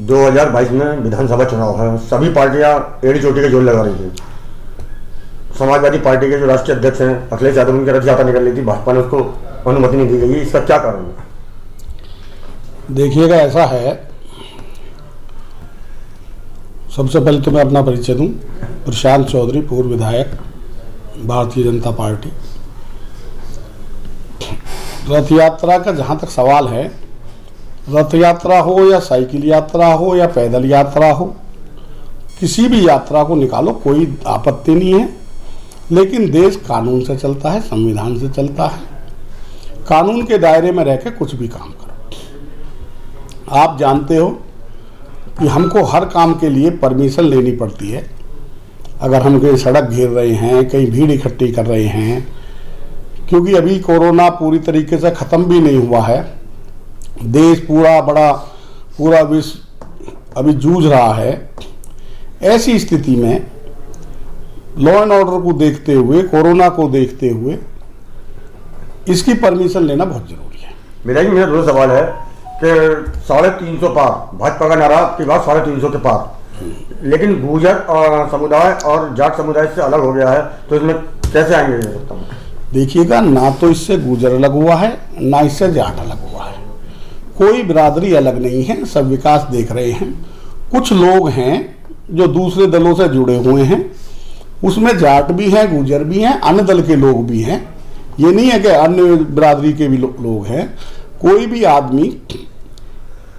2022 में विधानसभा चुनाव है, सभी पार्टियां एड़ी चोटी के जोर लगा रही थी। समाजवादी पार्टी के जो राष्ट्रीय अध्यक्ष हैं अखिलेश यादव, उनकी रथ यात्रा निकल रही थी, भाजपा ने उसको अनुमति नहीं दी गई। इसका क्या कारण है? देखिएगा, ऐसा है, सबसे पहले तो मैं अपना परिचय दूं। प्रशांत चौधरी, पूर्व विधायक, भारतीय जनता पार्टी। रथ यात्रा का जहाँ तक सवाल है, रथ यात्रा हो या साइकिल यात्रा हो या पैदल यात्रा हो, किसी भी यात्रा को निकालो, कोई आपत्ति नहीं है। लेकिन देश कानून से चलता है, संविधान से चलता है। कानून के दायरे में रह के कुछ भी काम करो। आप जानते हो कि हमको हर काम के लिए परमिशन लेनी पड़ती है। अगर हम कहीं सड़क घेर रहे हैं, कहीं भीड़ इकट्ठी कर रहे हैं, क्योंकि अभी कोरोना पूरी तरीके से ख़त्म भी नहीं हुआ है, देश पूरा विश्व अभी जूझ रहा है। ऐसी स्थिति में लॉ एंड ऑर्डर को देखते हुए, कोरोना को देखते हुए इसकी परमिशन लेना बहुत जरूरी है। मेरा दो सवाल है कि 350 पार, भाजपा का नारा की बात 350 के पार, लेकिन गुर्जर समुदाय और जाट समुदाय से अलग हो गया है, तो इसमें कैसे आएंगे ये सकता हूँ? देखिएगा, ना तो इससे गुर्जर अलग हुआ है, ना इससे जाट अलग हुआ है। कोई बिरादरी अलग नहीं है, सब विकास देख रहे हैं। कुछ लोग हैं जो दूसरे दलों से जुड़े हुए हैं, उसमें जाट भी हैं, गुर्जर भी हैं, अन्य दल के लोग भी हैं। ये नहीं है कि अन्य बिरादरी के भी लोग हैं। कोई भी आदमी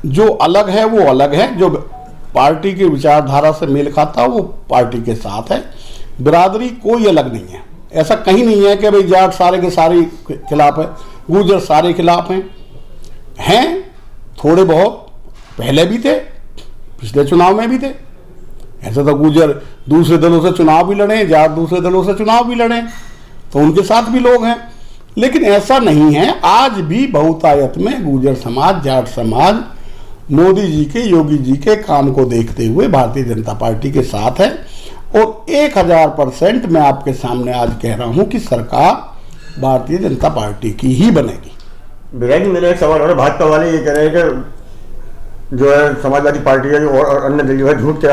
जो अलग है वो अलग है, जो पार्टी की विचारधारा से मेल खाता है वो पार्टी के साथ है। बिरादरी कोई अलग नहीं है। ऐसा कहीं नहीं है कि भाई जाट सारे के सारे खिलाफ है, गुर्जर सारे खिलाफ हैं। थोड़े बहुत पहले भी थे, पिछले चुनाव में भी थे। ऐसा तो गुर्जर दूसरे दलों से चुनाव भी लड़े, जाट दूसरे दलों से चुनाव भी लड़े, तो उनके साथ भी लोग हैं। लेकिन ऐसा नहीं है, आज भी बहुतायत में गुर्जर समाज, जाट समाज मोदी जी के, योगी जी के काम को देखते हुए भारतीय जनता पार्टी के साथ है। और 1000% मैं आपके सामने आज कह रहा हूं कि सरकार भारतीय जनता पार्टी की ही बनेगी। विधायक जी, मेरा एक सवाल और, भाजपा वाले ये कह रहे हैं कि जो है समाजवादी पार्टी है और अन्य दल जो है झूठ की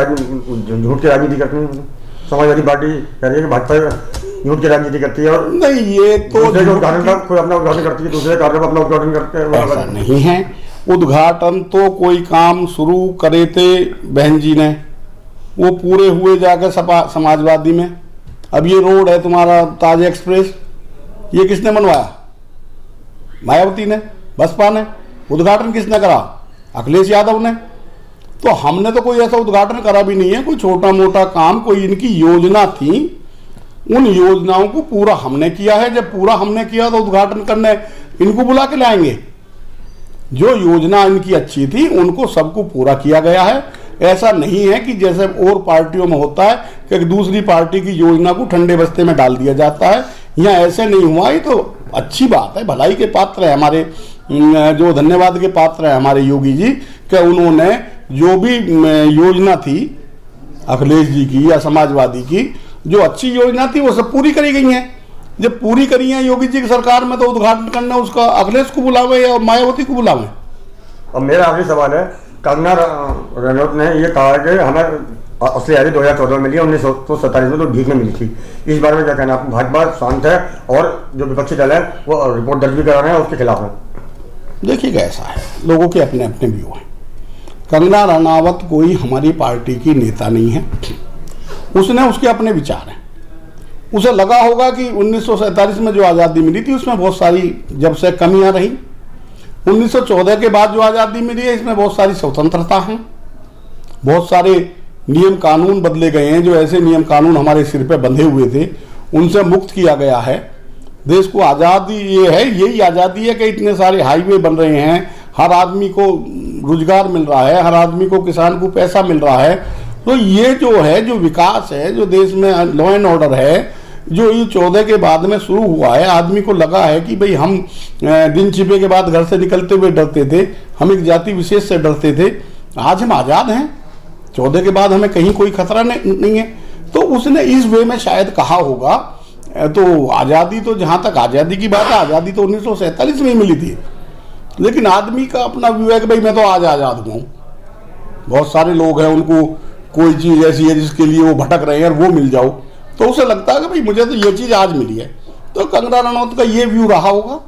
राजनीति करती है। समाजवादी पार्टी कह रही है कि भाजपा झूठ की राजनीति करती है, और नहीं, ये तो उद्घाटन का कोई अपना उद्घाटन करती है, दूसरे कार्य का अपना उद्घाटन करते हैं। ऐसा नहीं है। उद्घाटन तो कोई काम शुरू करे थे बहन जी ने, वो पूरे हुए जाकर समाजवादी में। अब ये रोड है तुम्हारा ताज एक्सप्रेस, ये किसने बनवाया? मायावती ने, बसपा ने। उद्घाटन किसने करा? अखिलेश यादव ने। तो हमने तो कोई ऐसा उद्घाटन करा भी नहीं है। कोई छोटा मोटा काम, कोई इनकी योजना थी, उन योजनाओं को पूरा हमने किया है। जब पूरा हमने किया तो उद्घाटन करने इनको बुला के लाएंगे। जो योजना इनकी अच्छी थी उनको सबको पूरा किया गया है। ऐसा नहीं है कि जैसे और पार्टियों में होता है कि दूसरी पार्टी की योजना को ठंडे बस्ते में डाल दिया जाता है। यहाँ ऐसे नहीं हुआ। ये तो अच्छी बात है, भलाई के पात्र है हमारे, जो धन्यवाद के पात्र है हमारे योगी जी, कि उन्होंने जो भी योजना थी अखिलेश जी की या समाजवादी की, जो अच्छी योजना थी वो सब पूरी करी गई हैं। जब पूरी करी है योगी जी की सरकार में, तो उद्घाटन करना उसका अखिलेश को बुलावे या मायावती को बुलावे। अब मेरा आखिरी सवाल है, कंगना रनौत ने ये कहा कि हमें असली आज़ादी 2014 में मिली, 1947 में तो भीख में मिली थी। इस बारे में क्या कहना है? भाजपा शांत है और जो विपक्षी दल है वो रिपोर्ट दर्ज भी करा रहे हैं, उसके खिलाफ है। देखिएगा, ऐसा है, लोगों के अपने अपने व्यू हैं। कंगना रनावत कोई हमारी पार्टी की नेता नहीं है। उसने उसके अपने विचार हैं। उसे लगा होगा कि 1947 में जो आज़ादी मिली थी उसमें बहुत सारी जब से कमियां रही। 1914 के बाद जो आज़ादी मिली है इसमें बहुत सारी स्वतंत्रता है, बहुत सारे नियम कानून बदले गए हैं। जो ऐसे नियम कानून हमारे सिर पे बंधे हुए थे उनसे मुक्त किया गया है। देश को आज़ादी ये है, यही आज़ादी है कि इतने सारे हाईवे बन रहे हैं, हर आदमी को रोजगार मिल रहा है, हर आदमी को, किसान को पैसा मिल रहा है। तो ये जो है, जो विकास है, जो देश में लॉ एंड ऑर्डर है, जो ये 14 के बाद में शुरू हुआ है। आदमी को लगा है कि भाई हम दिन छिपे के बाद घर से निकलते हुए डरते थे, हम एक जाति विशेष से डरते थे। आज हम आज़ाद हैं, 14 के बाद हमें कहीं कोई खतरा नहीं है। तो उसने इस वे में शायद कहा होगा। तो आज़ादी तो, जहाँ तक आज़ादी की बात है, आज़ादी तो 1947 में ही मिली थी। लेकिन आदमी का अपना व्यू है कि भाई मैं तो आज आज़ाद हूँ। बहुत सारे लोग हैं उनको कोई चीज़ ऐसी है जिसके लिए वो भटक रहे हैं और वो मिल जाओ तो उसे लगता है कि भाई मुझे तो ये चीज़ आज मिली है। तो कंगना रनौत का ये व्यू रहा होगा